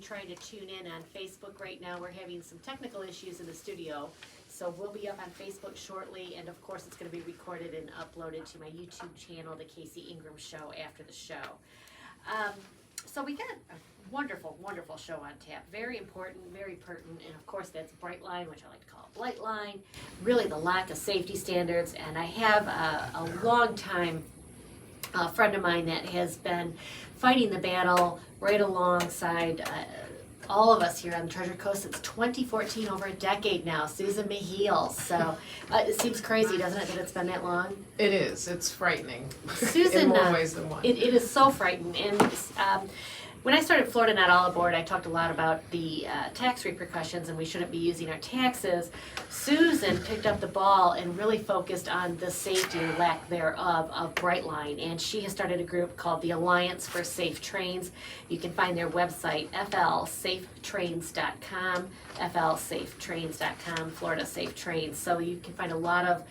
trying to tune in on Facebook right now. We're having some technical issues in the studio. So we'll be up on Facebook shortly, and of course it's going to be recorded and uploaded to my YouTube channel, The Casey Ingram Show, after the show. So we got a wonderful, wonderful show on tap. Very important, very pertinent, and of course that's Brightline, which I like to call Brightline. Really the lack of safety standards, and I have a long time friend of mine that has been fighting the battle right alongside all of us here on the Treasure Coast since 2014, over a decade now. Susan Mehiel. So it seems crazy, doesn't it, that it's been that long? It is. It's frightening. Susan, in more ways than one. It is so frightening. And when I started Florida Not All Aboard, I talked a lot about the tax repercussions and we shouldn't be using our taxes. Susan picked up the ball and really focused on the safety or lack thereof of Brightline. And she has started a group called the Alliance for Safe Trains. You can find their website, flsafetrains.com, flsafetrains.com, Florida Safe Trains. So you can find a lot of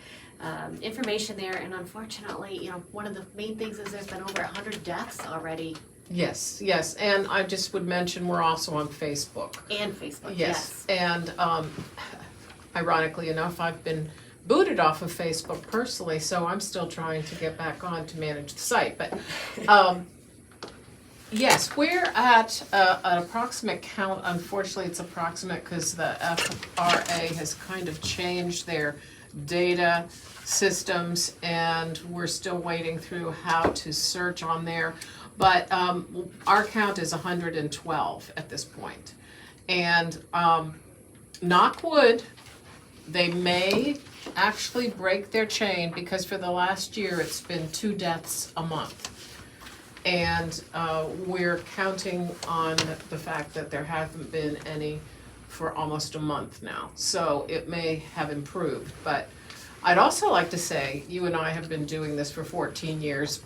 information there. And unfortunately, you know, one of the main things is there's been over 100 deaths already. Yes, yes, and I just would mention we're also on Facebook. And Facebook, Yes, and ironically enough, I've been booted off of Facebook personally, so I'm still trying to get back on to manage the site. But yes, we're at an approximate count. Unfortunately, it's approximate because the FRA has kind of changed their data systems, and we're still waiting through how to search on there. But our count is 112 at this point. And knock wood, they may actually break their chain because for the last year it's been 2 deaths a month. And we're counting on the fact that there haven't been any for almost a month now. So it may have improved. But I'd also like to say, you and I have been doing this for 14 years.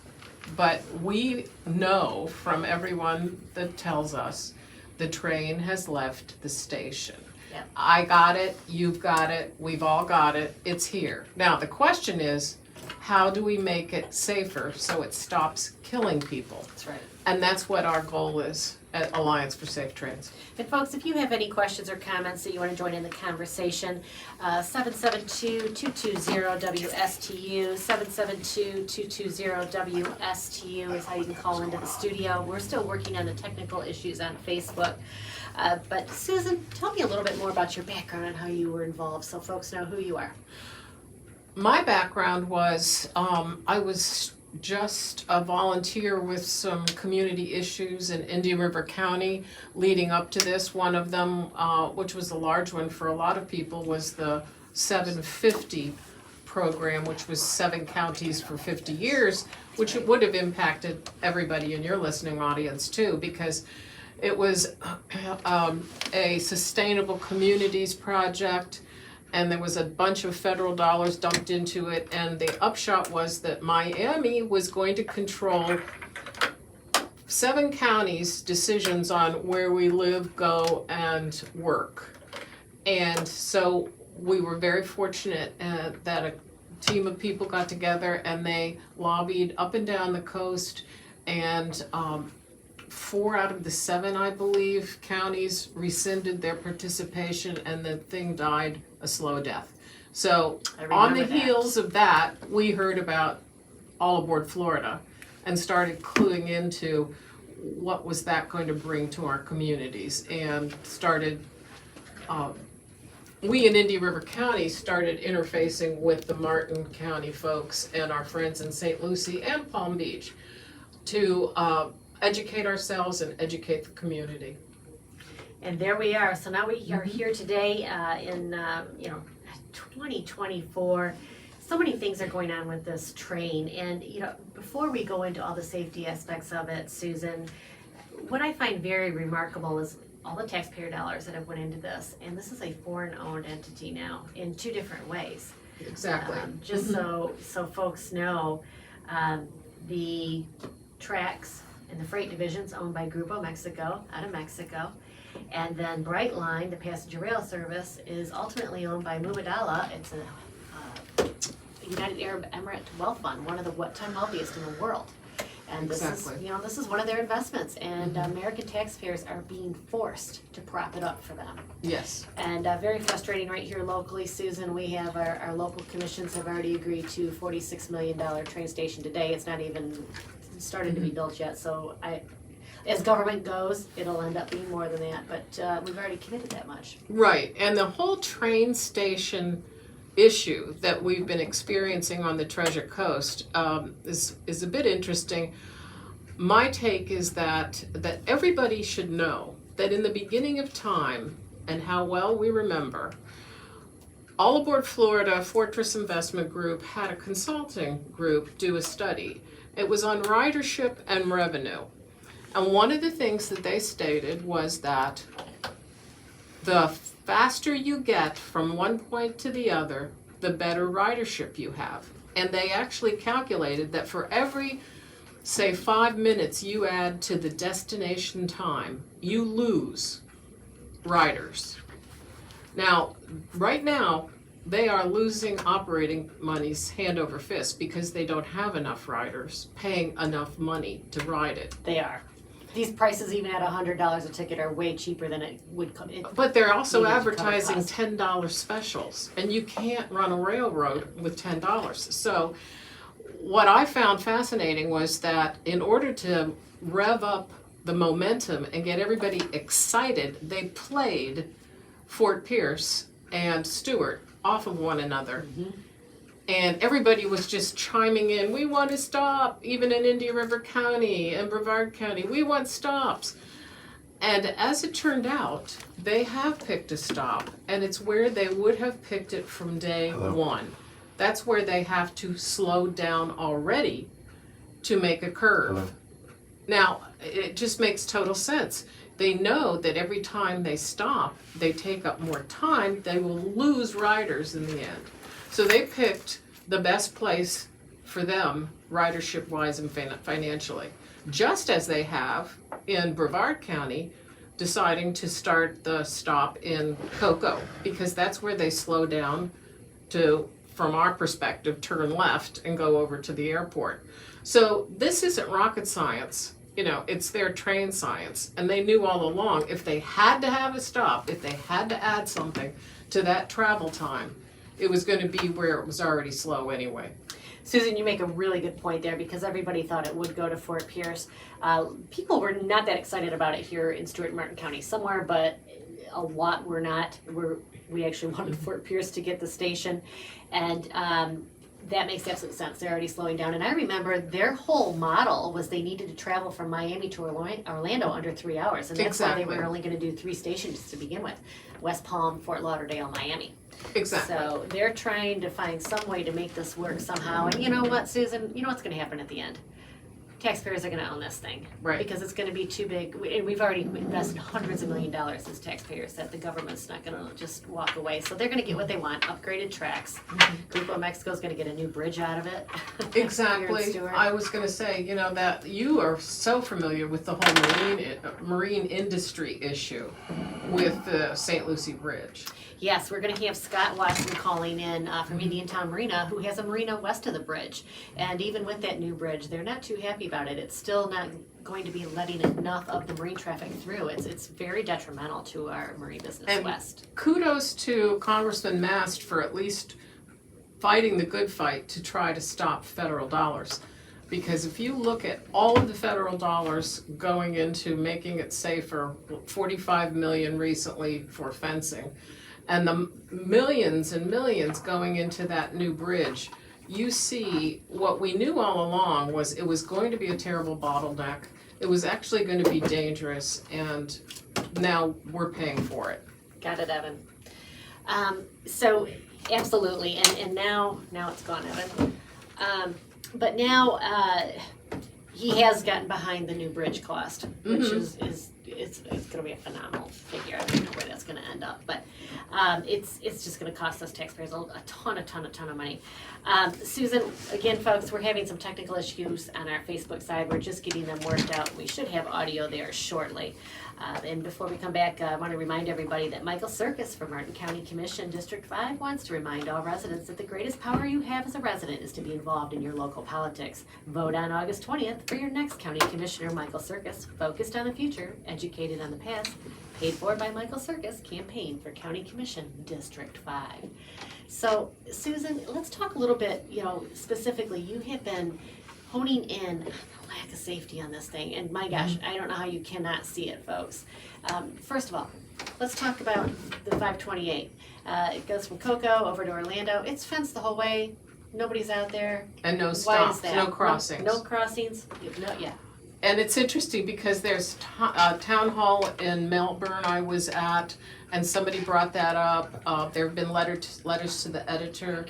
But we know from everyone that tells us the train has left the station. Yep. I got it, you've got it, we've all got it, it's here. Now the question is, how do we make it safer so it stops killing people? That's right. And that's what our goal is at Alliance for Safe Trains. And folks, if you have any questions or comments that you want to join in the conversation, 772-220-WSTU, 772-220-WSTU is how you can call into the studio. We're still working on the technical issues on Facebook. But Susan, tell me a little bit more about your background and how you were involved so folks know who you are. My background was, I was just a volunteer with some community issues in Indian River County leading up to this. One of them, which was a large one for a lot of people, was the 750 program, which was 7 counties for 50 years, which it would have impacted everybody in your listening audience too, because it was a sustainable communities project. And there was a bunch of federal dollars dumped into it, and the upshot was that Miami was going to control 7 counties' decisions on where we live, go, and work. And so we were very fortunate that a team of people got together and they lobbied up and down the coast, and 4 out of the 7, I believe, counties rescinded their participation, and the thing died a slow death. So on the heels of that, we heard about All Aboard Florida and started cluing into what was that going to bring to our communities, and started, we in Indian River County started interfacing with the Martin County folks and our friends in St. Lucie and Palm Beach to educate ourselves and educate the community. And there we are. So now we are here today in 2024. So many things are going on with this train. And before we go into all the safety aspects of it, Susan, what I find very remarkable is all the taxpayer dollars that have went into this. And this is a foreign-owned entity now in 2 different ways. Exactly. Just so folks know, the tracks and the freight division's owned by Grupo Mexico out of Mexico. And then Brightline, the passenger rail service, is ultimately owned by Mubadala. It's a United Arab Emirates Wealth Fund, one of the 10 wealthiest in the world. And this Exactly. is, this is one of their investments, and American taxpayers are being forced to prop it up for them. Yes. And very frustrating right here locally, Susan. We have our local commissions have already agreed to $46 million train station today. It's not even started to be built yet, so as government goes, it'll end up being more than that, but we've already committed that much. Right, and the whole train station issue that we've been experiencing on the Treasure Coast is a bit interesting. My take is that everybody should know that in the beginning of time, and how well we remember, All Aboard Florida Fortress Investment Group had a consulting group do a study. It was on ridership and revenue. And one of the things that they stated was that the faster you get from one point to the other, the better ridership you have. And they actually calculated that for every, say, 5 minutes you add to the destination time, you lose riders. Now, right now, they are losing operating monies hand over fist because they don't have enough riders paying enough money to ride it. They are. These prices, even at $100 a ticket, are way cheaper than it would come. But they're also needed to cover advertising costs. $10 specials, and you can't run a railroad with $10. So what I found fascinating was that in order to rev up the momentum and get everybody excited, they played Fort Pierce and Stewart off of one another. Mm-hmm. And everybody was just chiming in, we want to stop, even in Indian River County and Brevard County, we want stops. And as it turned out, they have picked a stop, and it's where they would have picked it from day one. That's where they have to slow down already to make a curve. Now, it just makes total sense. They know that every time they stop, they take up more time, they will lose riders in the end. So they picked the best place for them, ridership-wise and financially, just as they have in Brevard County, deciding to start the stop in Cocoa, because that's where they slow down to, from our perspective, turn left and go over to the airport. So this isn't rocket science. It's their train science, and they knew all along if they had to have a stop, if they had to add something to that travel time, it was going to be where it was already slow anyway. Susan, you make a really good point there, because everybody thought it would go to Fort Pierce. People were not that excited about it here in Stewart and Martin County somewhere, but a lot were not. We actually wanted Fort Pierce to get the station, and that makes absolute sense. They're already slowing down. And I remember their whole model was they needed to travel from Miami to Orlando under 3 hours. And that's why they were only going to do 3 stations to begin with: West Palm, Fort Lauderdale, Miami. Exactly. So they're trying to find some way to make this work somehow. And you know what, Susan? You know what's going to happen at the end? Taxpayers are going to own this thing. Right. Because it's going to be too big. And we've already invested hundreds of $1 millions as taxpayers that the government's not going to just walk away. So they're going to get what they want: upgraded tracks. Grupo Mexico's going to get a new bridge out of it. Exactly. I was going to say, that you are so familiar with the whole marine industry issue with the St. Lucie Bridge. Yes, we're going to have Scott Watson calling in from Indiantown Marina, who has a marina west of the bridge. And even with that new bridge, they're not too happy about it. It's still not going to be letting enough of the marine traffic through. It's very detrimental to our marine business west. Kudos to Congressman Mast for at least fighting the good fight to try to stop federal dollars. Because if you look at all of the federal dollars going into making it safer, $45 million recently for fencing, and the millions and millions going into that new bridge, you see what we knew all along was it was going to be a terrible bottleneck. It was actually going to be dangerous, and now we're paying for it. Got it, Evan. So absolutely, and now it's gone, Evan. But now he has gotten behind the new bridge cost, which is it's going to be a phenomenal figure. I don't know where that's going to end up, but It's just gonna cost us taxpayers a ton of money. Susan, again, folks, we're having some technical issues on our Facebook side. We're just getting them worked out. We should have audio there shortly. And before we come back, I want to remind everybody that Michael Circus from Martin County Commission District 5 wants to remind all residents that the greatest power you have as a resident is to be involved in your local politics. Vote on August 20th for your next county commissioner, Michael Circus, focused on the future, educated on the past, paid for by Michael Circus, campaign for County Commission District 5. So, Susan, let's talk a little bit, specifically, you have been honing in the lack of safety on this thing, and my gosh, I don't know how you cannot see it, folks. First of all, let's talk about the 528. It goes from Cocoa over to Orlando. It's fenced the whole way. Nobody's out there. And no Why stops, is that? no crossings. No crossings. Yeah. And it's interesting because there's a town hall in Melbourne I was at, and somebody brought that up. There have been letters to the editor.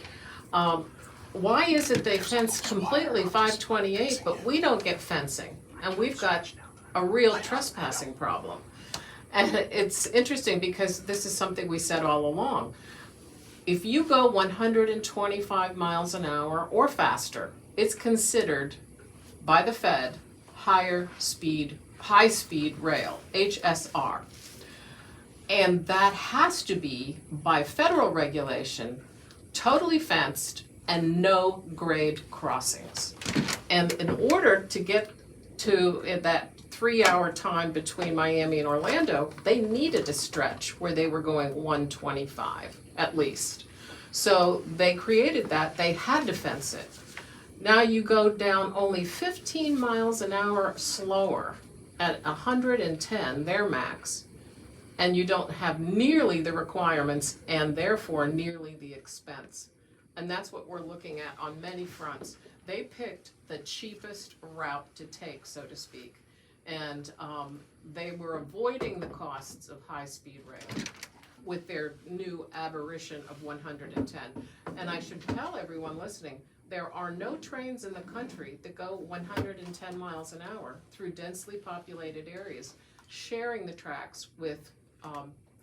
Why is it they fence completely 528, but we don't get fencing? And we've got a real trespassing problem. And it's interesting because this is something we said all along. If you go 125 miles an hour or faster, it's considered by the Fed high speed rail, HSR. And that has to be, by federal regulation, totally fenced and no grade crossings. And in order to get to that 3-hour time between Miami and Orlando, they needed a stretch where they were going 125 at least. So they created that, they had to fence it. Now you go down only 15 miles an hour slower at 110, their max, and you don't have nearly the requirements and therefore nearly the expense. And that's what we're looking at on many fronts. They picked the cheapest route to take, so to speak, and they were avoiding the costs of high-speed rail with their new aberration of 110. And I should tell everyone listening, there are no trains in the country that go 110 miles an hour through densely populated areas, sharing the tracks with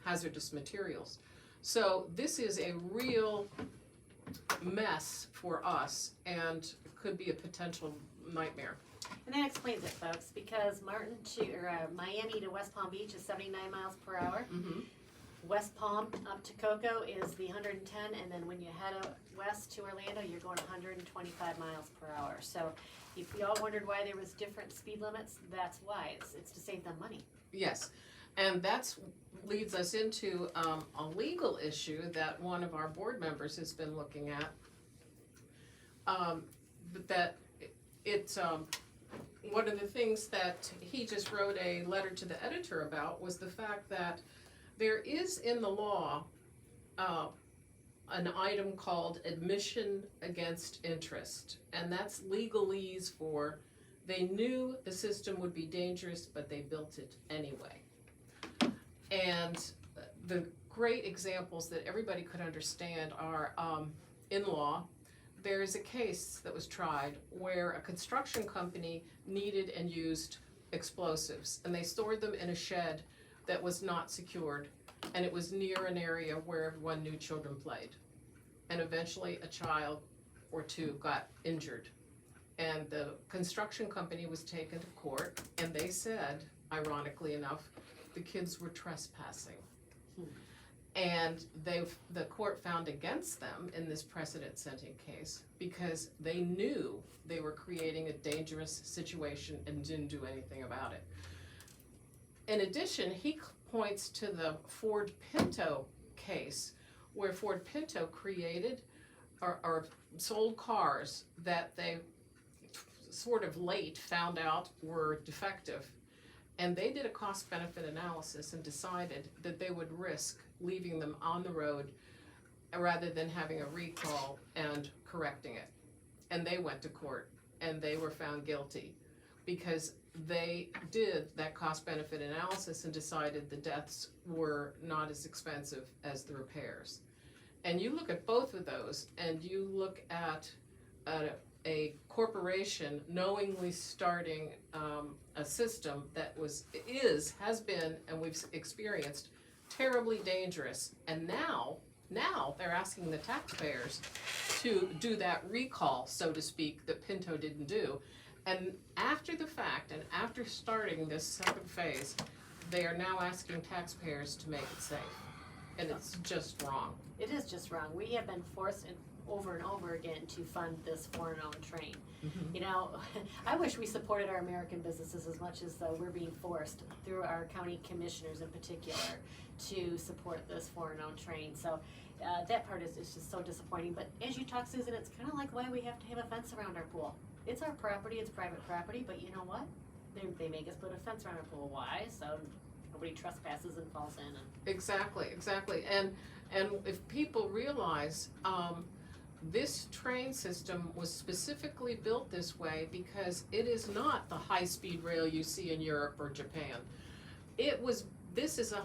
hazardous materials. So this is a real mess for us and could be a potential nightmare. And that explains it, folks, because Miami to West Palm Beach is 79 miles per hour. Mm-hmm. West Palm up to Cocoa is the 110, and then when you head out west to Orlando, you're going 125 miles per hour. So if you all wondered why there was different speed limits, that's why. It's to save them money. Yes, and that's leads us into a legal issue that one of our board members has been looking at. That it's one of the things that he just wrote a letter to the editor about was the fact that there is in the law an item called admission against interest, and that's legalese for they knew the system would be dangerous, but they built it anyway. And the great examples that everybody could understand are in law. There is a case that was tried where a construction company needed and used explosives, and they stored them in a shed that was not secured, and it was near an area where everyone knew children played. And eventually a child or two got injured. And the construction company was taken to court, and they said, ironically enough, the kids were trespassing. And the court found against them in this precedent-setting case because they knew they were creating a dangerous situation and didn't do anything about it. In addition, he points to the Ford Pinto case where Ford Pinto created or sold cars that they sort of late found out were defective. And they did a cost-benefit analysis and decided that they would risk leaving them on the road rather than having a recall and correcting it. And they went to court and they were found guilty because they did that cost-benefit analysis and decided the deaths were not as expensive as the repairs. And you look at both of those and you look at a corporation knowingly starting a system that has been, and we've experienced terribly dangerous. And now they're asking the taxpayers to do that recall, so to speak, that Pinto didn't do. And after the fact, and after starting this second phase, they are now asking taxpayers to make it safe. And it's just wrong. It is just wrong. We have been forced over and over again to fund this foreign-owned train. Mhm. You know, I wish we supported our American businesses as much as we're being forced through our county commissioners in particular to support this foreign-owned train. So that part is just so disappointing. But as you talk, Susan, it's kind of like why we have to have a fence around our pool. It's our property, it's private property, but you know what? They make us put a fence around our pool. Why? So nobody trespasses and falls in. Exactly. And if people realize, this train system was specifically built this way because it is not the high-speed rail you see in Europe or Japan. This is a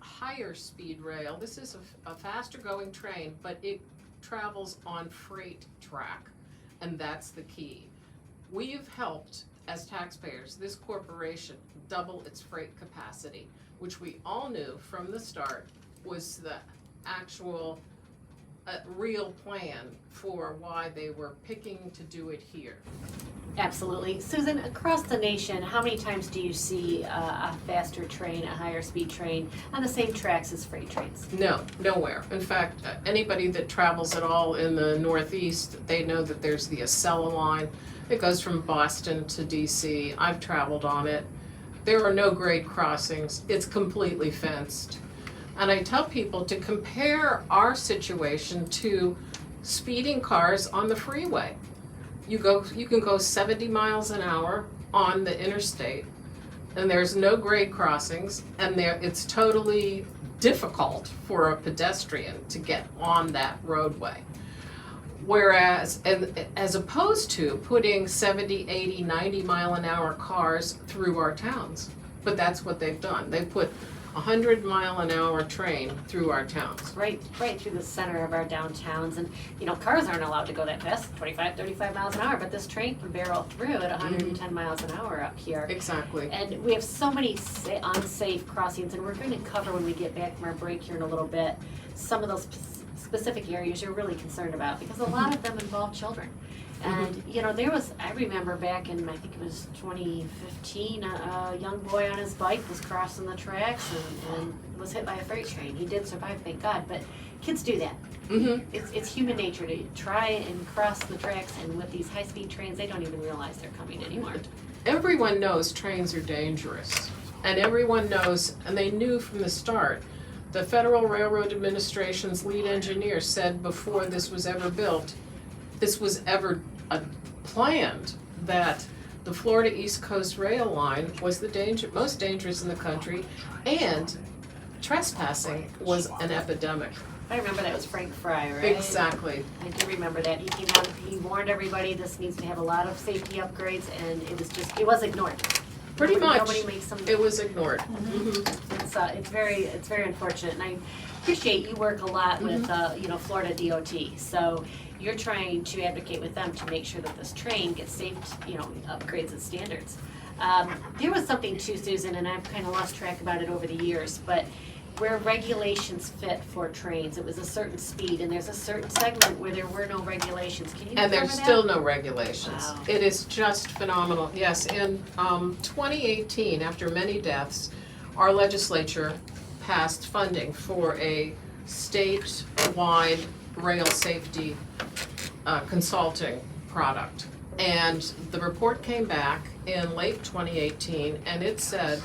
higher speed rail. This is a faster going train, but it travels on freight track, and that's the key. We've helped, as taxpayers, this corporation double its freight capacity, which we all knew from the start was the actual real plan for why they were picking to do it here. Absolutely. Susan, across the nation, how many times do you see a faster train, a higher speed train on the same tracks as freight trains? No, nowhere. In fact, anybody that travels at all in the Northeast, they know that there's the Acela line. It goes from Boston to DC. I've traveled on it. There are no grade crossings. It's completely fenced. And I tell people to compare our situation to speeding cars on the freeway. You can go 70 miles an hour on the interstate, and there's no grade crossings, and it's totally difficult for a pedestrian to get on that roadway. Whereas, as opposed to putting 70, 80, 90 mile an hour cars through our towns. But that's what they've done. They put 100 mile an hour train through our towns. Right through the center of our downtowns. And, you know, cars aren't allowed to go that fast, 25, 35 miles an hour, but this train can barrel through at 110 miles an hour up here. Exactly. And we have so many unsafe crossings, and we're going to cover when we get back from our break here in a little bit some of those specific areas you're really concerned about, because a lot of them involve children. And, you know, I remember back in, I think it was 2015, a young boy on his bike was crossing the tracks and was hit by a freight train. He did survive, thank God, but kids do that. It's human nature to try and cross the tracks, and with these high-speed trains, they don't even realize they're coming anymore. Everyone knows trains are dangerous, and everyone knows, and they knew from the start. The Federal Railroad Administration's lead engineer said before this was ever built, this was ever planned, that the Florida East Coast Rail Line was the most dangerous in the country, and trespassing was an epidemic. I remember that was Frank Fry, right? Exactly. I do remember that. He came out, he warned everybody this needs to have a lot of safety upgrades, and it was ignored. Pretty much, Nobody makes them. it was ignored. It's very unfortunate, and I appreciate you work a lot with Florida DOT. So you're trying to advocate with them to make sure that this train gets safe, upgrades its standards. There was something too, Susan, and I've kind of lost track about it over the years, but where regulations fit for trains, it was a certain speed, and there's a certain segment where there were no regulations. Can you And there's cover that? still no regulations. Wow. It is just phenomenal. Yes, in 2018, after many deaths, our legislature passed funding for a statewide rail safety consulting product. And the report came back in late 2018, and it said,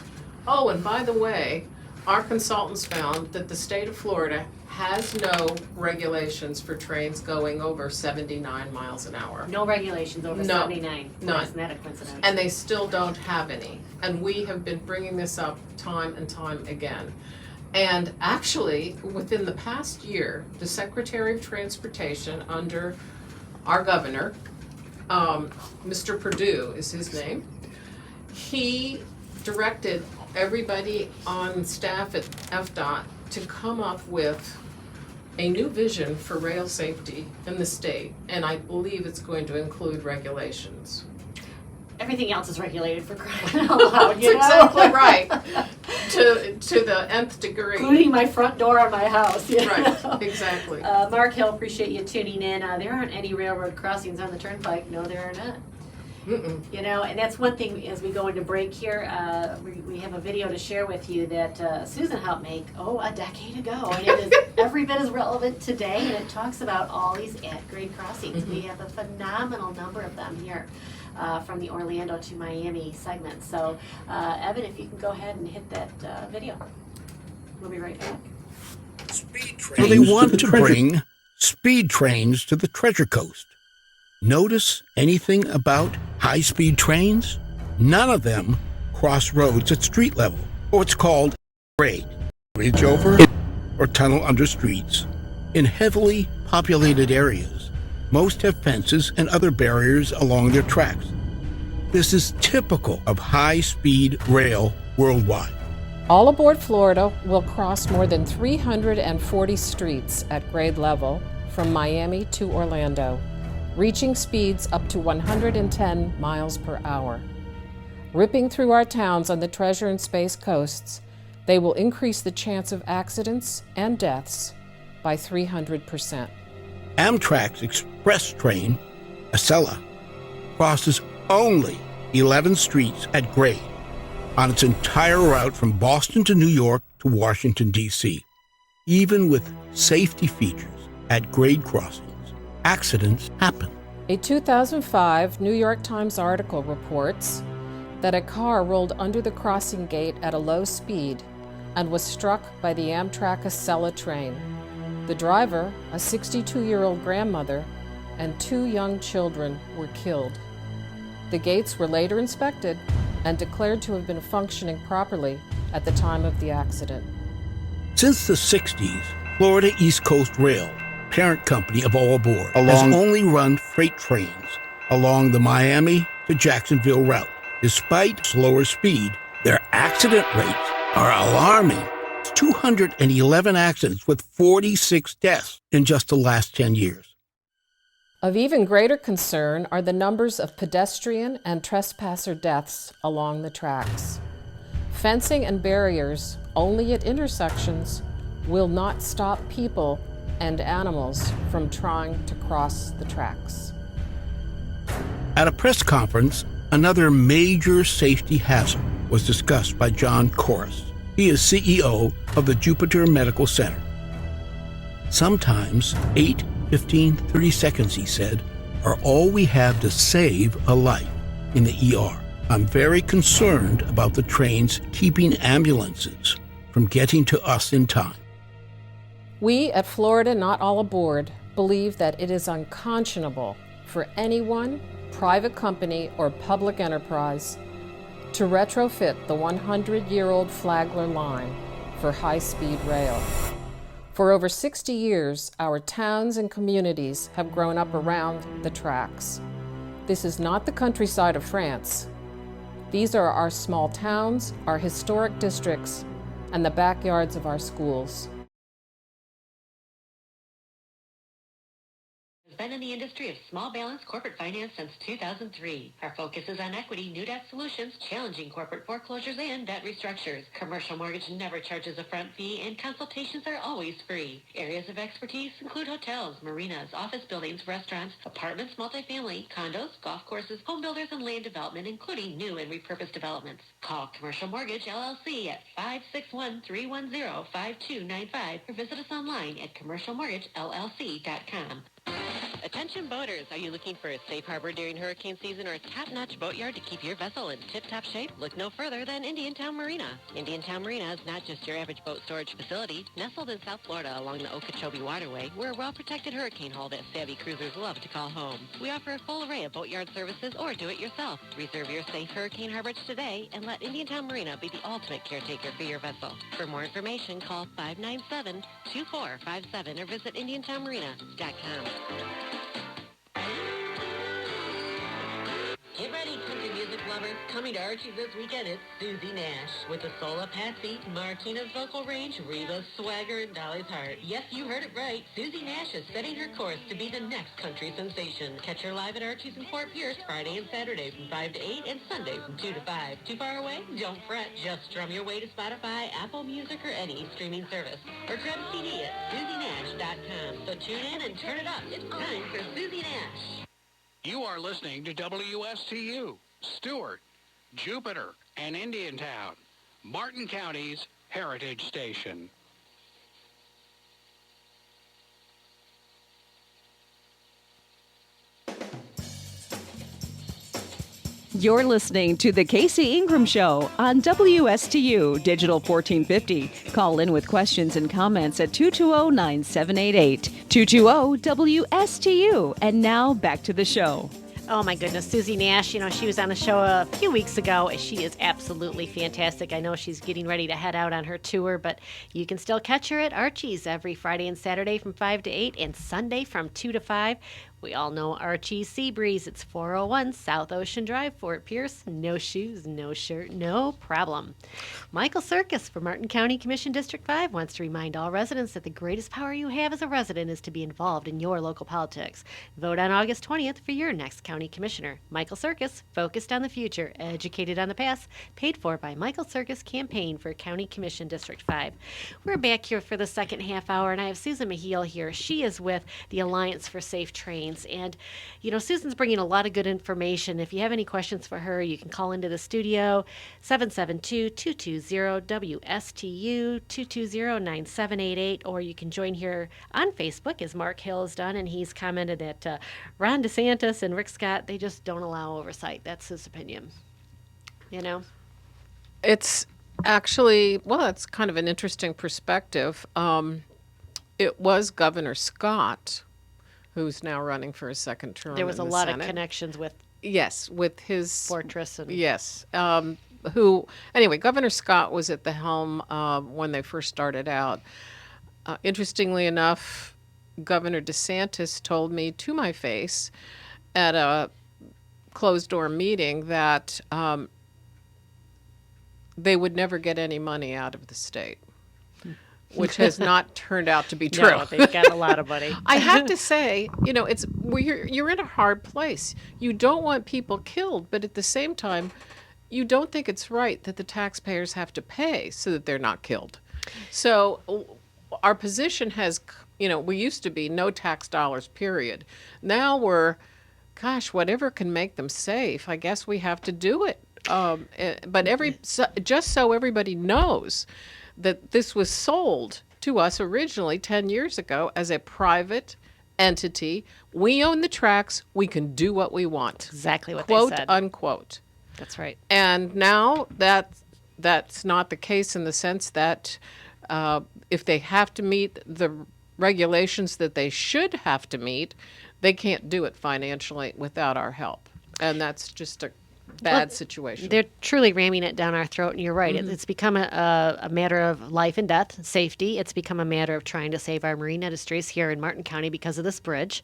oh, and by the way, our consultants found that the state of Florida has no regulations for trains going over 79 miles an hour. No regulations over No, 79. none. Isn't that a coincidence? And they still don't have any. And we have been bringing this up time and time again. And actually, within the past year, the Secretary of Transportation under our governor, Mr. Perdue is his name, he directed everybody on staff at FDOT to come up with a new vision for rail safety in the state, and I believe it's going to include regulations. everything else is regulated for crying out loud, That's you know? exactly right. To the nth degree. Including my front door on my house, you know? Right, exactly. Mark Hill, appreciate you tuning in. There aren't any railroad crossings on the turnpike. No, there are not. Mm-mm. You know, and that's one thing as we go into break here. We have a video to share with you that Susan helped make, a decade ago. And it is every bit as relevant today, and it talks about all these at-grade crossings. We have a phenomenal number of them here from the Orlando to Miami segment. So, Evan, if you can go ahead and hit that video. We'll be right back. So they want to bring speed trains to the Treasure Coast. Notice anything about high-speed trains? None of them cross roads at street level, or what's called grade, bridge over or tunnel under streets. In heavily populated areas, most have fences and other barriers along their tracks. This is typical of high-speed rail worldwide. All Aboard Florida will cross more than 340 streets at grade level from Miami to Orlando, reaching speeds up to 110 miles per hour. Ripping through our towns on the Treasure and Space coasts, they will increase the chance of accidents and deaths by 300%. Amtrak's express train, Acela, crosses only 11 streets at grade on its entire route from Boston to New York to Washington, D.C. Even with safety features at grade crossings, accidents happen. A 2005 New York Times article reports that a car rolled under the crossing gate at a low speed and was struck by the Amtrak Acela train. The driver, a 62-year-old grandmother, and 2 young children were killed. The gates were later inspected and declared to have been functioning properly at the time of the accident. Since the 60s, Florida East Coast Rail, parent company of All Aboard, has only run freight trains along the Miami to Jacksonville route. Despite slower speed, their accident rates are alarming. 211 accidents with 46 deaths in just the last 10 years. Of even greater concern are the numbers of pedestrian and trespasser deaths along the tracks. Fencing and barriers only at intersections will not stop people and animals from trying to cross the tracks. At a press conference, another major safety hazard was discussed by John Corris. He is CEO of the Jupiter Medical Center. Sometimes 8, 15, 30 seconds, he said, are all we have to save a life in the ER. I'm very concerned about the trains keeping ambulances from getting to us in time. We at Florida Not All Aboard believe that it is unconscionable for anyone, private company, or public enterprise to retrofit the 100-year-old Flagler line for high-speed rail. For over 60 years, our towns and communities have grown up around the tracks. This is not the countryside of France. These are our small towns, our historic districts, and the backyards of our schools. Been in the industry of small balance corporate finance since 2003. Our focus is on equity, new debt solutions, challenging corporate foreclosures, and debt restructures. Commercial mortgage never charges a front fee, and consultations are always free. Areas of expertise include hotels, marinas, office buildings, restaurants, apartments, multifamily, condos, golf courses, home builders, and land development, including new and repurposed developments. Call Commercial Mortgage LLC at 561-310-5295 or visit us online at commercialmortgagellc.com. Attention boaters, are you looking for a safe harbor during hurricane season or a top-notch boatyard to keep your vessel in tip-top shape? Look no further than Indiantown Marina. Indiantown Marina is not just your average boat storage facility. Nestled in South Florida along the Okeechobee Waterway, we're a well-protected hurricane hull that savvy cruisers love to call home. We offer a full array of boatyard services or do-it-yourself. Reserve your safe hurricane harborage today and let Indiantown Marina be the ultimate caretaker for your vessel. For more information, call 597-2457 or visit IndiantownMarina.com. Get ready, country music lovers. Coming to Archie's this weekend, it's Susie Nash. With the soul of Patsy, Martina's vocal range, Reva's swagger, and Dolly's heart. Yes, you heard it right. Susie Nash is setting her course to be the next country sensation. Catch her live at Archie's in Fort Pierce Friday and Saturday from 5 to 8 and Sunday from 2 to 5. Too far away? Don't fret. Just strum your way to Spotify, Apple Music, or any streaming service. Or grab a CD at SusieNash.com. So tune in and turn it up. It's time for Susie Nash. You are listening to WSTU, Stewart, Jupiter, and Indiantown, Martin County's Heritage Station. You're listening to The Casey Ingram Show on WSTU Digital 1450. Call in with questions and comments at 220-9788. 220-WSTU. And now back to the show. Oh my goodness, Susie Nash, she was on the show a few weeks ago. She is absolutely fantastic. I know she's getting ready to head out on her tour, but you can still catch her at Archie's every Friday and Saturday from 5 to 8 and Sunday from 2 to 5. We all know Archie's Sea Breeze. It's 401 South Ocean Drive, Fort Pierce. No shoes, no shirt, no problem. Michael Circus for Martin County Commission District 5 wants to remind all residents that the greatest power you have as a resident is to be involved in your local politics. Vote on August 20th for your next county commissioner. Michael Circus, focused on the future, educated on the past, paid for by Michael Circus Campaign for County Commission District 5. We're back here for the second half hour, and I have Susan Mehiel here. She is with the Alliance for Safe Trains. And, Susan's bringing a lot of good information. If you have any questions for her, you can call into the studio, 772-220-WSTU, 220-9788, or you can join here on Facebook, as Mark Hill has done, and he's commented that Ron DeSantis and Rick Scott, they just don't allow oversight. That's his opinion. It's actually, it's kind of an interesting perspective. It was Governor Scott, who's now running for a second term. There was in a the lot Senate. of connections with with his Fortress. And Yes. Governor Scott was at the helm when they first started out. Interestingly enough, Governor DeSantis told me to my face at a closed-door meeting that they would never get any money out of the state, which has not turned out to be true. No, they've got a lot of money. I have to say, you're in a hard place. You don't want people killed, but at the same time, you don't think it's right that the taxpayers have to pay so that they're not killed. So our position has, we used to be no tax dollars, period. Now we're, whatever can make them safe, I guess we have to do it. But just so everybody knows that this was sold to us originally 10 years ago as a private entity. We own the tracks. We can do what we want. Exactly what Quote, they said. unquote. That's right. And now that's not the case in the sense that if they have to meet the regulations that they should have to meet, they can't do it financially without our help. And that's just a bad situation. They're truly ramming it down our throat, and you're right. Mm-hmm. It's become a matter of life and death, safety. It's become a matter of trying to save our marine industries here in Martin County because of this bridge,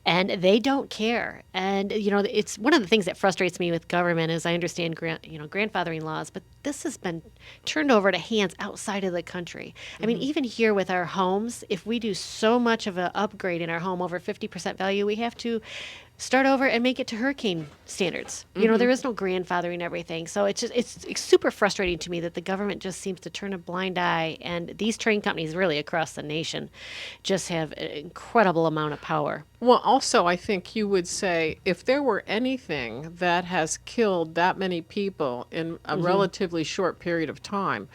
and they don't care. And it's one of the things that frustrates me with government is I understand grandfathering laws, but this has been turned over to hands outside of the country. Mm-hmm. I mean, even here with our homes, if we do so much of an upgrade in our home, over 50% value, we have to start over and make it to hurricane standards. Mm-hmm. There is no grandfathering everything. So it's super frustrating to me that the government just seems to turn a blind eye, and these train companies really across the nation just have an incredible amount of power. Well, also, I think you would say if there were anything that has killed that many people in a relatively short period of time,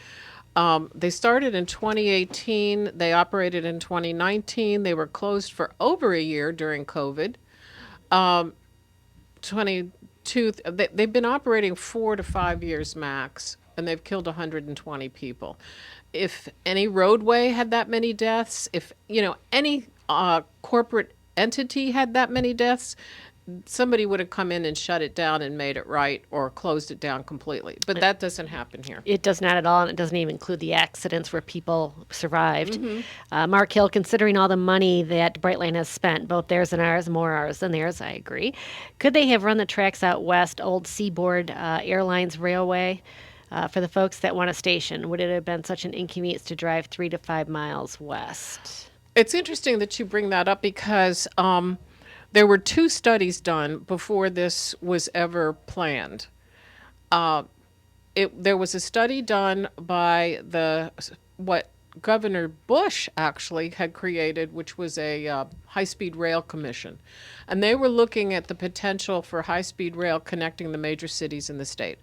they started in 2018, they operated in 2019, they were closed for over a year during COVID. 22, they've been operating 4 to 5 years max, and they've killed 120 people. If any roadway had that many deaths, if any corporate entity had that many deaths, somebody would have come in and shut it down and made it right or closed it down completely. But that doesn't happen here. It does not at all, and it doesn't even include the accidents where people survived. Mark Hill, considering all the money that Brightline has spent, both theirs and ours, more ours than theirs, I agree, could they have run the tracks out west, old Seaboard Airlines Railway, for the folks that want a station? Would it have been such an inconvenience to drive 3 to 5 miles west? It's interesting that you bring that up because there were 2 studies done before this was ever planned. There was a study done by what Governor Bush actually had created, which was a high-speed rail commission. And they were looking at the potential for high-speed rail connecting the major cities in the state.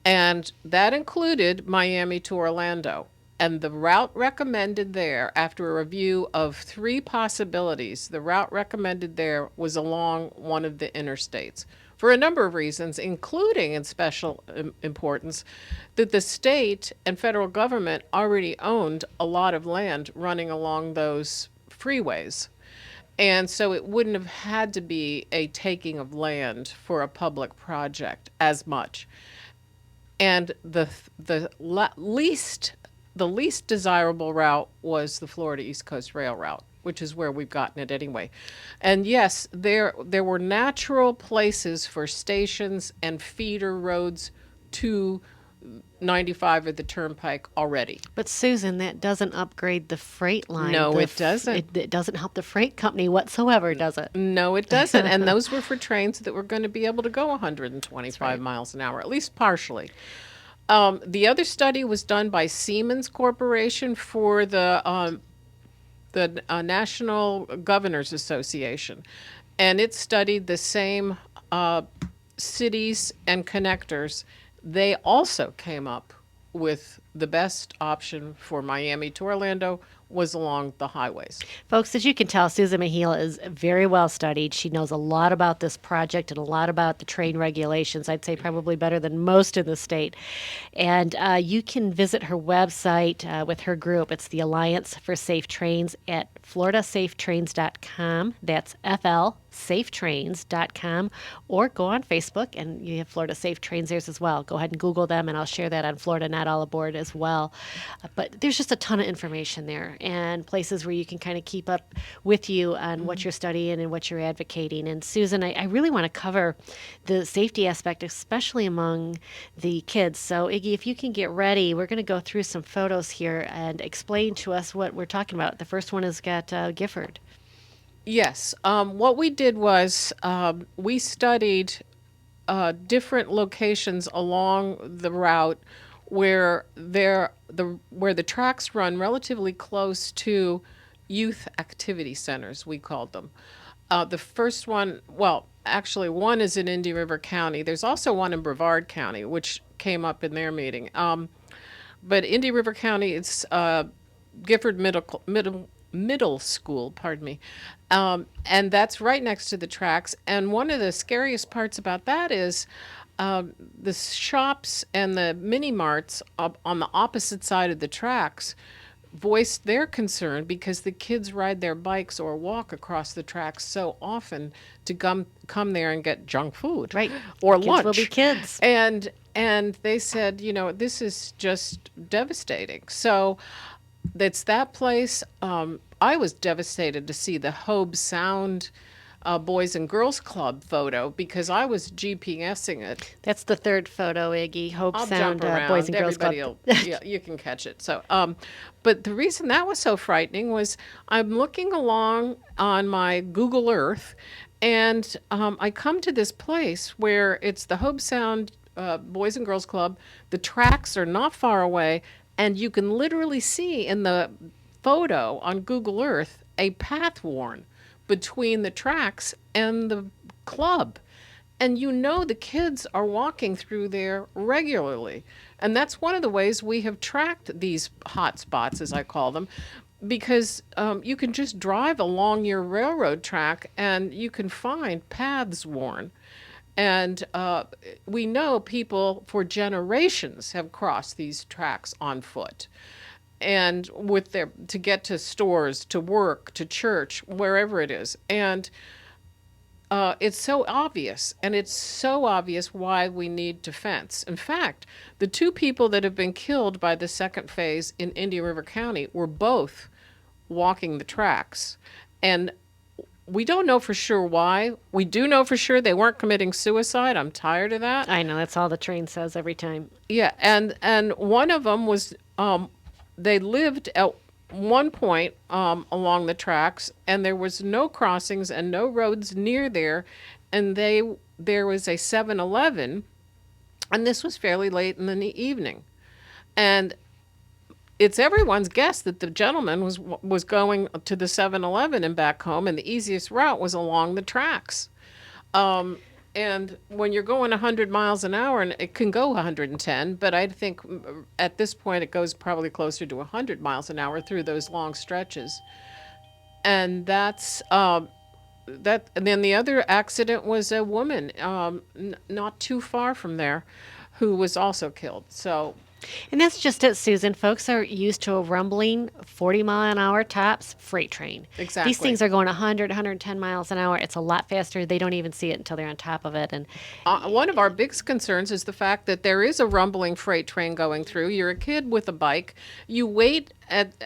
And that included Miami to Orlando. And the route recommended there, after a review of 3 possibilities, the route recommended there was along one of the interstates for a number of reasons, including in special importance, that the state and federal government already owned a lot of land running along those freeways. And so it wouldn't have had to be a taking of land for a public project as much. And the least desirable route was the Florida East Coast Rail route, which is where we've gotten it anyway. And yes, there were natural places for stations and feeder roads to 95 or the Turnpike already. But Susan, that doesn't upgrade the freight line. No, it doesn't. It doesn't help the freight company whatsoever, does it? No, it doesn't. And those were for trains that were going to be able to go 125 miles an hour, at least partially. The other study was done by Siemens Corporation for the National Governors Association, and it studied the same cities and connectors. They also came up with the best option for Miami to Orlando was along the highways. Folks, as you can tell, Susan Mehiel is very well studied. She knows a lot about this project and a lot about the train regulations. I'd say probably better than most in the state. And you can visit her website with her group. It's the Alliance for Safe Trains at floridasafetrains.com. That's FLSafetrains.com. Or go on Facebook, and you have Florida Safe Trains there as well. Go ahead and Google them, and I'll share that on Florida Not All Aboard as well. But there's just a ton of information there and places where you can kind of keep up with you on what you're studying and what you're advocating. And Susan, I really want to cover the safety aspect, especially among the kids. So Iggy, if you can get ready, we're going to go through some photos here and explain to us what we're talking about. The first one has got Gifford. Yes. What we did was we studied different locations along the route where the tracks run relatively close to youth activity centers, we called them. The first one, well, actually one is in Indian River County. There's also one in Brevard County, which came up in their meeting. But Indian River County, it's Gifford Middle School, pardon me. And that's right next to the tracks. And one of the scariest parts about that is the shops and the mini marts on the opposite side of the tracks voiced their concern because the kids ride their bikes or walk across the tracks so often to come there and get junk food, Right. or Kids lunch. will be kids. And they said, this is just devastating. So that's that place. I was devastated to see the Hobe Sound Boys and Girls Club photo because I was GPSing it. That's the third photo, Iggy. Hope I'll Sound jump around. Boys and Girls Club. Yeah, you can catch it. So, but the reason that was so frightening was I'm looking along on my Google Earth, and I come to this place where it's the Hobe Sound Boys and Girls Club. The tracks are not far away, and you can literally see in the photo on Google Earth a path worn between the tracks and the club. And the kids are walking through there regularly. And that's one of the ways we have tracked these hot spots, as I call them, because you can just drive along your railroad track and you can find paths worn. And we know people for generations have crossed these tracks on foot. And to get to stores, to work, to church, wherever it is. And it's so obvious, and it's so obvious why we need to fence. In fact, the two people that have been killed by the second phase in Indian River County were both walking the tracks. And we don't know for sure why. We do know for sure they weren't committing suicide. I'm tired of that. I know, that's all the train says every time. Yeah, and one of them was they lived at one point along the tracks, and there was no crossings and no roads near there, and there was a 7-Eleven, and this was fairly late in the evening, and it's everyone's guess that the gentleman was going to the 7-Eleven and back home, and the easiest route was along the tracks. And when you're going 100 miles an hour, and it can go 110, but I think at this point it goes probably closer to 100 miles an hour through those long stretches. And that's that. And then the other accident was a woman not too far from there who was also killed. So. And that's just it, Susan. Folks are used to a rumbling 40-mile-an-hour tops freight train. Exactly. These things are going 100, 110 miles an hour. It's a lot faster. They don't even see it until they're on top of it. And one of our biggest concerns is the fact that there is a rumbling freight train going through. You're a kid with a bike. You wait at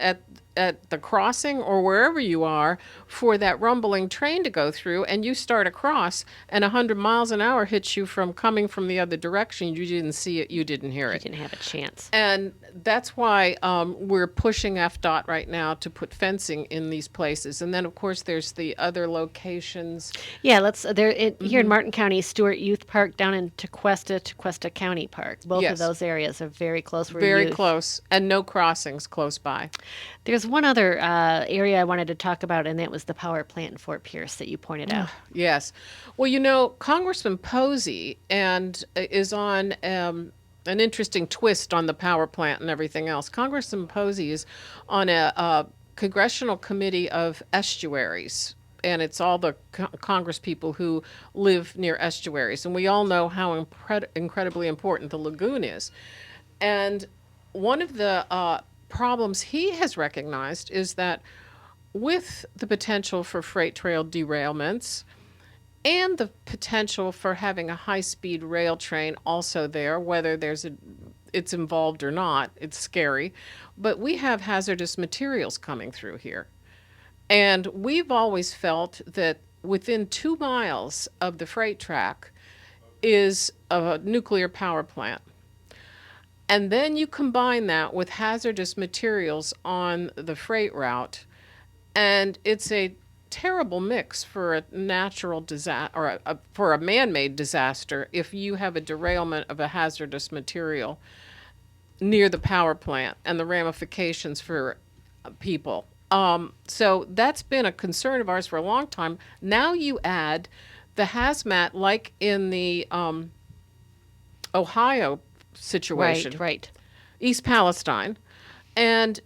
the crossing or wherever you are for that rumbling train to go through, and you start across, and 100 miles an hour hits you from coming from the other direction. You didn't see it. You didn't hear it. you didn't have a chance. And that's why we're pushing FDOT right now to put fencing in these places. And then, of course, there's the other locations. Yeah, here in Martin County, Stewart Youth Park down in Tequesta County Park. Both of Yes. those areas are very close. Very close, and no crossings close by. There's one other area I wanted to talk about, and that was the power plant in Fort Pierce that you pointed out. Yes. Well, Congressman Posey is on an interesting twist on the power plant and everything else. Congressman Posey is on a congressional committee of estuaries, and it's all the Congress people who live near estuaries. And we all know how incredibly important the lagoon is. And one of the problems he has recognized is that with the potential for freight trail derailments and the potential for having a high-speed rail train also there, whether it's involved or not, it's scary, but we have hazardous materials coming through here. And we've always felt that within 2 miles of the freight track is a nuclear power plant. And then you combine that with hazardous materials on the freight route, and it's a terrible mix for a natural disaster or for a man-made disaster if you have a derailment of a hazardous material near the power plant and the ramifications for people. So that's been a concern of ours for a long time. Now you add the hazmat, like in the Ohio situation, Right. East Palestine, and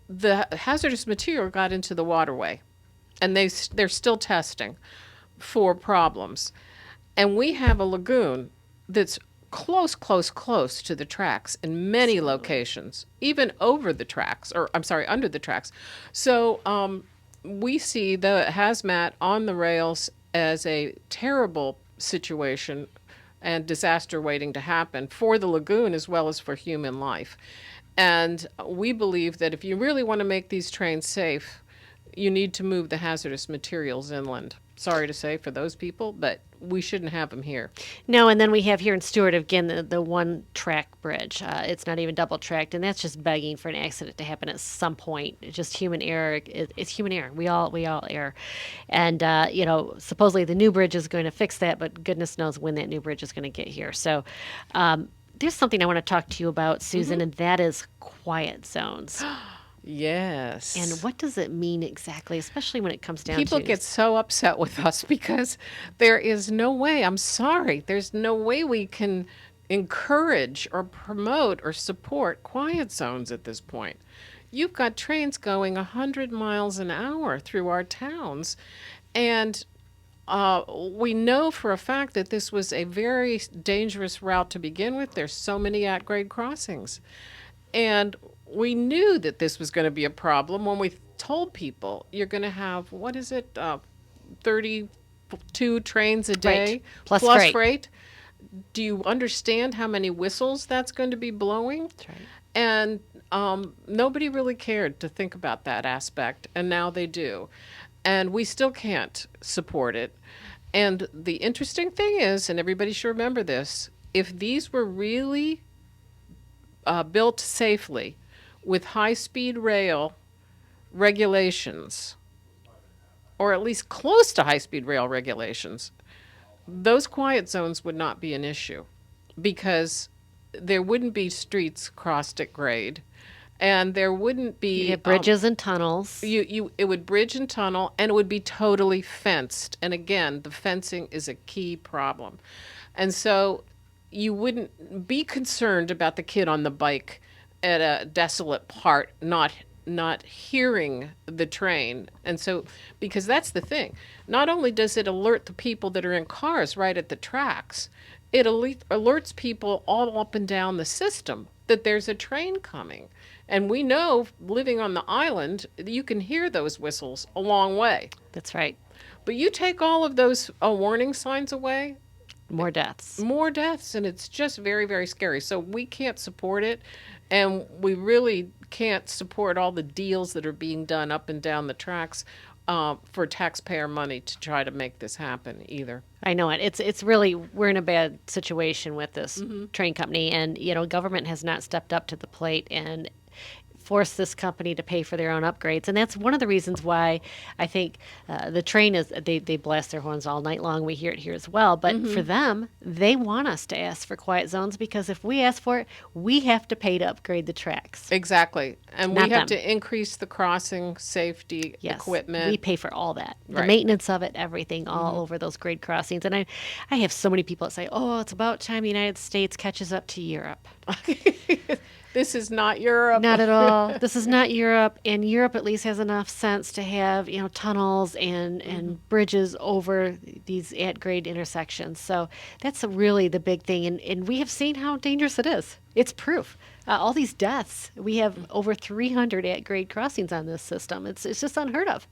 the hazardous material got into the waterway, and they're still testing for problems. And we have a lagoon that's close to the tracks in many locations, even over the tracks, under the tracks. So we see the hazmat on the rails as a terrible situation and disaster waiting to happen for the lagoon as well as for human life. And we believe that if you really want to make these trains safe, you need to move the hazardous materials inland. Sorry to say for those people, but we shouldn't have them here. No, and then we have here in Stewart, again, the one-track bridge. It's not even double-tracked, and that's just begging for an accident to happen at some point. It's just human error. It's human error. We all err. And, supposedly the new bridge is going to fix that, but goodness knows when that new bridge is going to get here. So there's something I want to talk to you about, Susan, and that is quiet zones. Yes. And what does it mean exactly, especially when it comes down People to... get so upset with us because there is no way, I'm sorry, there's no way we can encourage or promote or support quiet zones at this point. You've got trains going 100 miles an hour through our towns, and we know for a fact that this was a very dangerous route to begin with. There's so many at-grade crossings. And we knew that this was going to be a problem when we told people you're going to have, 30, 2 trains a day Right. Plus freight. Do you understand how many whistles that's going to be blowing? That's right. And nobody really cared to think about that aspect, and now they do. And we still can't support it. And the interesting thing is, and everybody should remember this, if these were really built safely with high-speed rail regulations, or at least close to high-speed rail regulations, those quiet zones would not be an issue, because there wouldn't be streets crossed at grade, and there wouldn't be You have bridges and tunnels. it would bridge and tunnel, and it would be totally fenced. And again, the fencing is a key problem. And so you wouldn't be concerned about the kid on the bike at a desolate part not hearing the train. And so, because that's the thing, not only does it alert the people that are in cars right at the tracks, it alerts people all up and down the system that there's a train coming. And we know, living on the island, you can hear those whistles a long way. That's right. But you take all of those warning signs away, More deaths. and it's just very, very scary. So we can't support it, and we really can't support all the deals that are being done up and down the tracks for taxpayer money to try to make this happen either. I know it. It's really, we're in a bad situation with this train company, and government has not stepped up to the plate and force this company to pay for their own upgrades. And that's one of the reasons why I think the train is, they blast their horns all night long. We hear it here as well. But for them, they want us to ask for quiet zones, because if we ask for it, we have to pay to upgrade the tracks. Exactly. And Not we have them. to increase the crossing safety Yes, equipment. we pay for all that. The Right. maintenance of it, everything, all over those grade crossings. And I have so many people that say, oh, it's about time the United States catches up to Europe. This is not Europe. Not at all. This is not Europe, and Europe at least has enough sense to have tunnels and bridges over these at-grade intersections. So that's really the big thing, and we have seen how dangerous it is. It's proof. All these deaths, we have over 300 at-grade crossings on this system. It's just unheard of.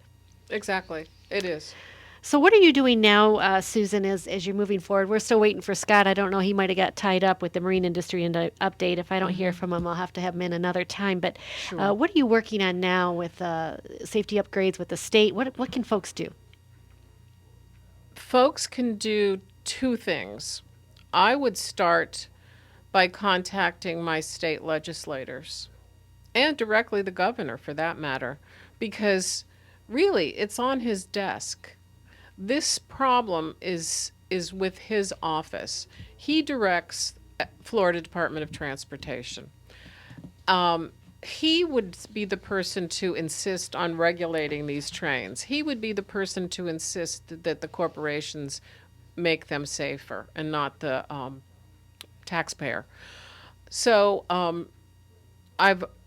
Exactly. It is. So what are you doing now, Susan, as you're moving forward? We're still waiting for Scott. I don't know. He might have got tied up with the marine industry update. If I don't hear from him, I'll have to have him in another time. But what are you working on now with safety upgrades with the state? What can folks do? Folks can do 2 things. I would start by contacting my state legislators, and directly the governor for that matter, because really it's on his desk. This problem is with his office. He directs Florida Department of Transportation. He would be the person to insist on regulating these trains. He would be the person to insist that the corporations make them safer and not the taxpayer. So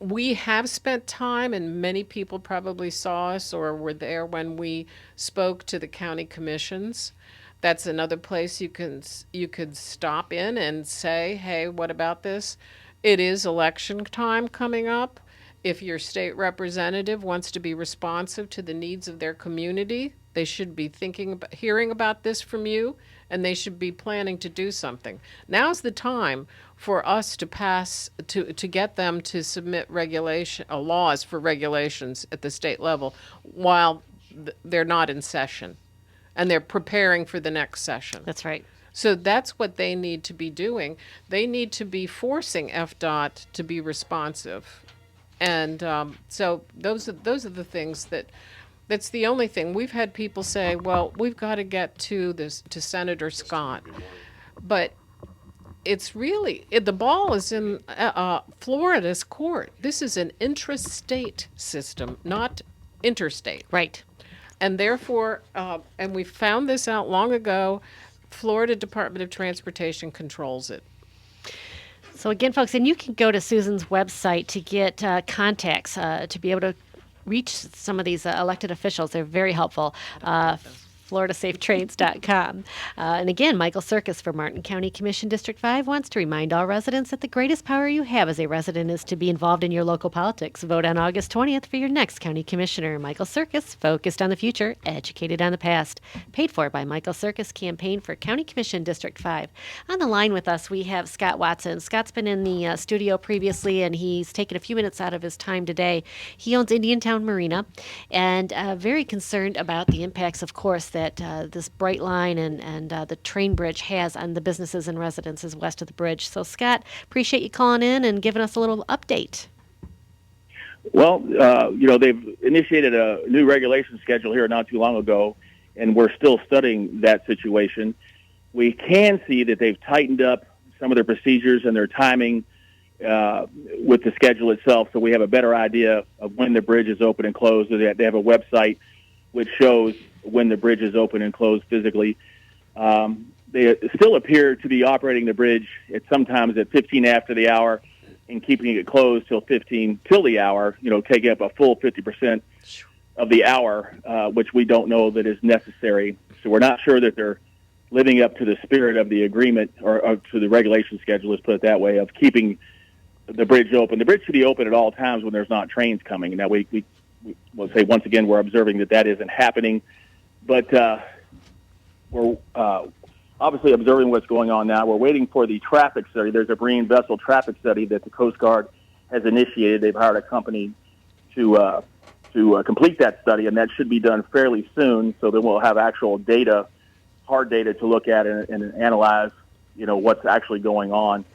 we have spent time, and many people probably saw us or were there when we spoke to the county commissions. That's another place you could stop in and say, hey, what about this? It is election time coming up. If your state representative wants to be responsive to the needs of their community, they should be hearing about this from you, and they should be planning to do something. Now's the time for us to pass, to get them to submit laws for regulations at the state level while they're not in session, and they're preparing for the next session. That's right. So that's what they need to be doing. They need to be forcing FDOT to be responsive. And so those are the things that's the only thing. We've had people say, well, we've got to get to Senator Scott. But it's really, the ball is in Florida's court. This is an intrastate system, not interstate. Right. And therefore, and we found this out long ago, Florida Department of Transportation controls it. So again, folks, and you can go to Susan's website to get contacts to be able to reach some of these elected officials. They're very helpful. FloridaSafeTrains.com. And again, Michael Circus for Martin County Commission District 5 wants to remind all residents that the greatest power you have as a resident is to be involved in your local politics. Vote on August 20th for your next county commissioner. Michael Circus, focused on the future, educated on the past. Paid for by Michael Circus Campaign for County Commission District 5. On the line with us, we have Scott Watson. Scott's been in the studio previously, and he's taken a few minutes out of his time today. He owns Indiantown Marina, and very concerned about the impacts, of course, that this Brightline and the train bridge has on the businesses and residences west of the bridge. So, Scott, appreciate you calling in and giving us a little update. Well, they've initiated a new regulation schedule here not too long ago, and we're still studying that situation. We can see that they've tightened up some of their procedures and their timing with the schedule itself, so we have a better idea of when the bridge is open and closed. They have a website which shows when the bridge is open and closed physically. They still appear to be operating the bridge sometimes at 15 after the hour and keeping it closed till 15 till the hour, taking up a full 50% of the hour, which we don't know that is necessary. So we're not sure that they're living up to the spirit of the agreement or to the regulation schedule, let's put it that way, of keeping the bridge open. The bridge should be open at all times when there's not trains coming. Now, we will say once again we're observing that isn't happening, but we're obviously observing what's going on now. We're waiting for the traffic study. There's a marine vessel traffic study that the Coast Guard has initiated. They've hired a company to complete that study, and that should be done fairly soon, so then we'll have actual data, hard data to look at and analyze, what's actually going on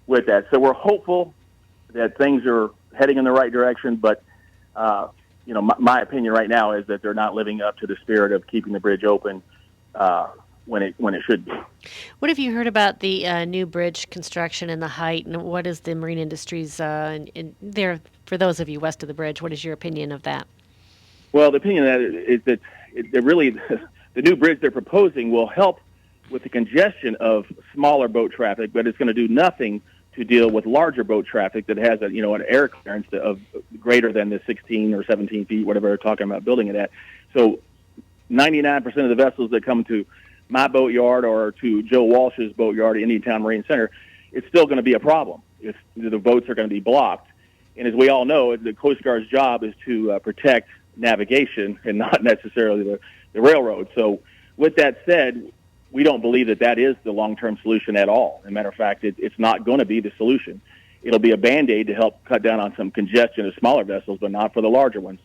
with that. So we're hopeful that things are heading in the right direction, but my opinion right now is that they're not living up to the spirit of keeping the bridge open when it should be. What have you heard about the new bridge construction and the height, and what is the marine industry's in there for those of you west of the bridge? What is your opinion of that? Well, the opinion of that is that the new bridge they're proposing will help with the congestion of smaller boat traffic, but it's going to do nothing to deal with larger boat traffic that has an air clearance of greater than the 16 or 17 feet, whatever they're talking about building it at. So 99% of the vessels that come to my boatyard or to Joe Walsh's boatyard at Indiantown Marine Center, it's still going to be a problem if the boats are going to be blocked. And as we all know, the Coast Guard's job is to protect navigation and not necessarily the railroad. So with that said, we don't believe that is the long-term solution at all. As a matter of fact, it's not going to be the solution. It'll be a Band-Aid to help cut down on some congestion of smaller vessels, but not for the larger ones.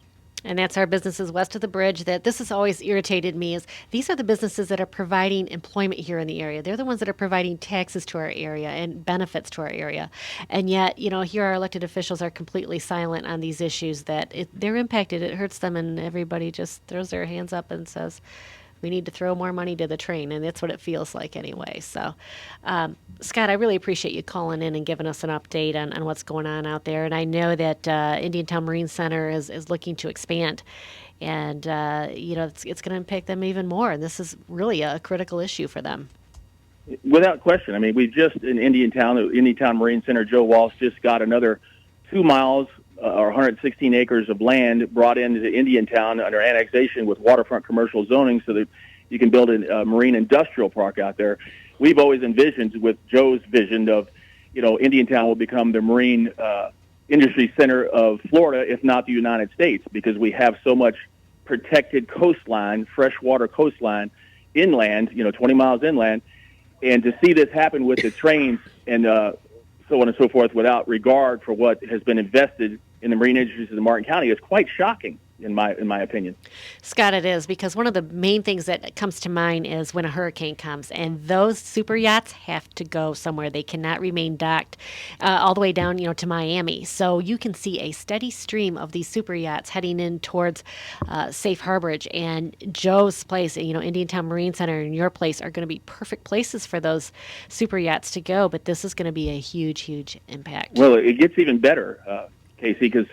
And that's our businesses west of the bridge. That this has always irritated me is these are the businesses that are providing employment here in the area. They're the ones that are providing taxes to our area and benefits to our area. And yet, here our elected officials are completely silent on these issues that they're impacted. It hurts them, and everybody just throws their hands up and says, we need to throw more money to the train, and that's what it feels like anyway. So, Scott, I really appreciate you calling in and giving us an update on what's going on out there. And I know that Indiantown Marine Center is looking to expand, and it's going to impact them even more. And this is really a critical issue for them. Without question. I mean, we just in Indiantown Marine Center, Joe Walsh just got another 2 miles or 116 acres of land brought into Indiantown under annexation with waterfront commercial zoning so that you can build a marine industrial park out there. We've always envisioned, with Joe's vision of, Indiantown will become the marine industry center of Florida, if not the United States, because we have so much protected coastline, freshwater coastline, inland, 20 miles inland. And to see this happen with the trains and so on and so forth without regard for what has been invested in the marine industries of Martin County is quite shocking, in my opinion. Scott, it is, because one of the main things that comes to mind is when a hurricane comes, and those super yachts have to go somewhere. They cannot remain docked all the way down, to Miami. So you can see a steady stream of these super yachts heading in towards Safe Harborage, and Joe's place, Indiantown Marine Center and your place are going to be perfect places for those super yachts to go. But this is going to be a huge, huge impact. Well, it gets even better, Casey, because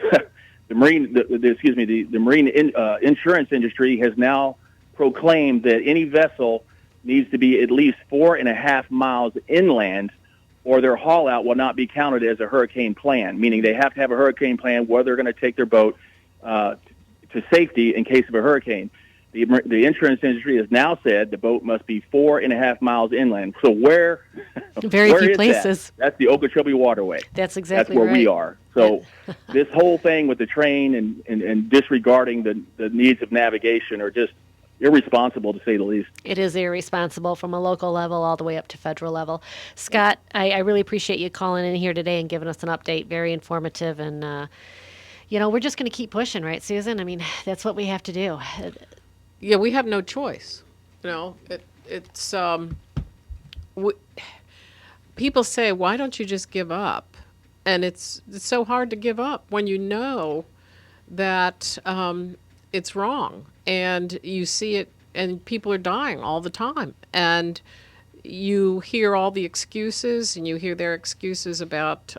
the marine insurance industry has now proclaimed that any vessel needs to be at least 4.5 miles inland, or their haul out will not be counted as a hurricane plan. Meaning they have to have a hurricane plan where they're going to take their boat to safety in case of a hurricane. The insurance industry has now said the boat must be 4.5 miles inland. So where Very where few is places. that? That's the Okeechobee Waterway. That's exactly That's where right. we are. So this whole thing with the train and disregarding the needs of navigation are just irresponsible, to say the least. It is irresponsible from a local level all the way up to federal level. Scott, I really appreciate you calling in here today and giving us an update. Very informative. And, we're just going to keep pushing, right, Susan? I mean, that's what we have to do. Yeah, we have no choice. It's people say, why don't you just give up? And it's so hard to give up when you know that it's wrong, and you see it, and people are dying all the time, and you hear all the excuses, and you hear their excuses about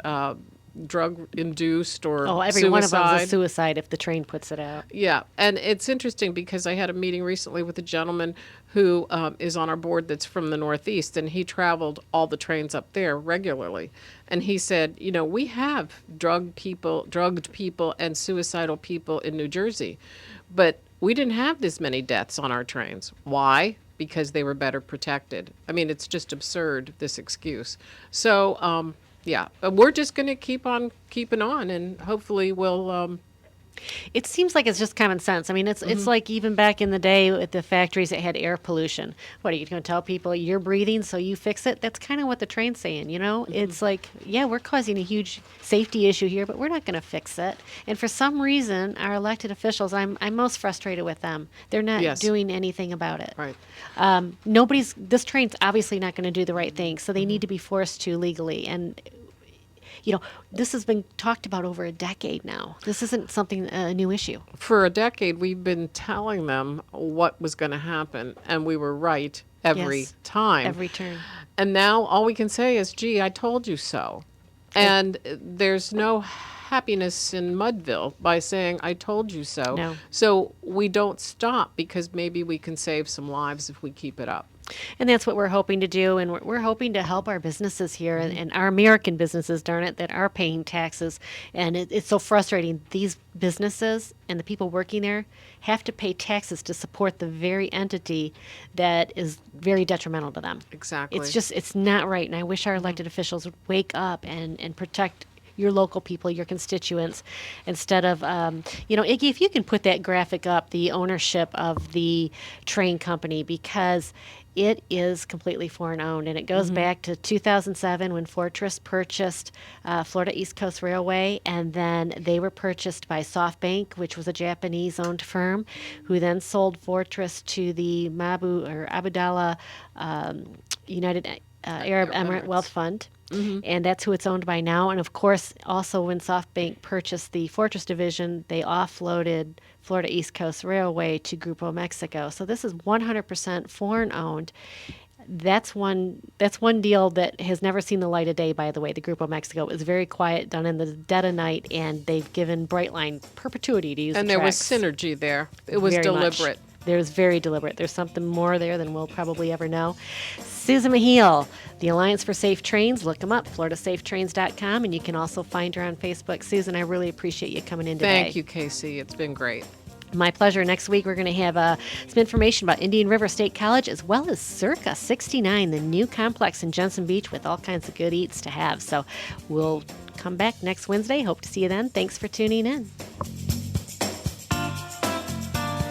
drug-induced or every suicide. one of them is a suicide if the train puts it out. Yeah, and it's interesting because I had a meeting recently with a gentleman who is on our board that's from the Northeast, and he traveled all the trains up there regularly. And he said, we have drugged people, and suicidal people in New Jersey, but we didn't have this many deaths on our trains. Why? Because they were better protected. I mean, it's just absurd, this excuse. So, yeah, we're just going to keep on keeping on, and hopefully we'll... It seems like it's just common sense. I mean, it's like even back in the day at the factories that had air pollution. What, are you going to tell people you're breathing so you fix it? That's kind of what the train's saying, It's like, yeah, we're causing a huge safety issue here, but we're not going to fix it. And for some reason, our elected officials, I'm most frustrated with them. They're not doing anything about it. Right. This train's obviously not going to do the right thing, so they need to be forced to legally. And this has been talked about over a decade now. This isn't a new issue. For a decade, we've been telling them what was going to happen, and we were right every time. Every turn. And now all we can say is, gee, I told you so. And there's no happiness in Mudville by saying, I told you so. No. So we don't stop because maybe we can save some lives if we keep it up. And that's what we're hoping to do, and we're hoping to help our businesses here and our American businesses, darn it, that are paying taxes. And it's so frustrating. These businesses and the people working there have to pay taxes to support the very entity that is very detrimental to them. Exactly. It's not right, and I wish our elected officials would wake up and protect your local people, your constituents, instead of, Iggy, if you can put that graphic up, the ownership of the train company, because it is completely foreign owned, and it goes back to 2007 when Fortress purchased Florida East Coast Railway, and then they were purchased by SoftBank, which was a Japanese-owned firm, who then sold Fortress to the Abu Dhabi United Arab Emirate Wealth Fund. And that's who it's owned by now. And of course, also when SoftBank purchased the Fortress division, they offloaded Florida East Coast Railway to Grupo Mexico. So this is 100% foreign owned. That's one deal that has never seen the light of day, by the way. The Grupo Mexico. It was very quiet, done in the dead of night, and they've given Brightline perpetuity to use and the there was tracks. synergy there. It was Very deliberate. much. There's very deliberate. There's something more there than we'll probably ever know. Susan Mehiel, the Alliance for Safe Trains. Look them up, floridasafetrains.com, and you can also find her on Facebook. Susan, I really appreciate you coming in today. Thank you, Casey. It's been great. My pleasure. Next week, we're going to have some information about Indian River State College, as well as Circa 69, the new complex in Jensen Beach with all kinds of good eats to have. So we'll come back next Wednesday. Hope to see you then. Thanks for tuning in.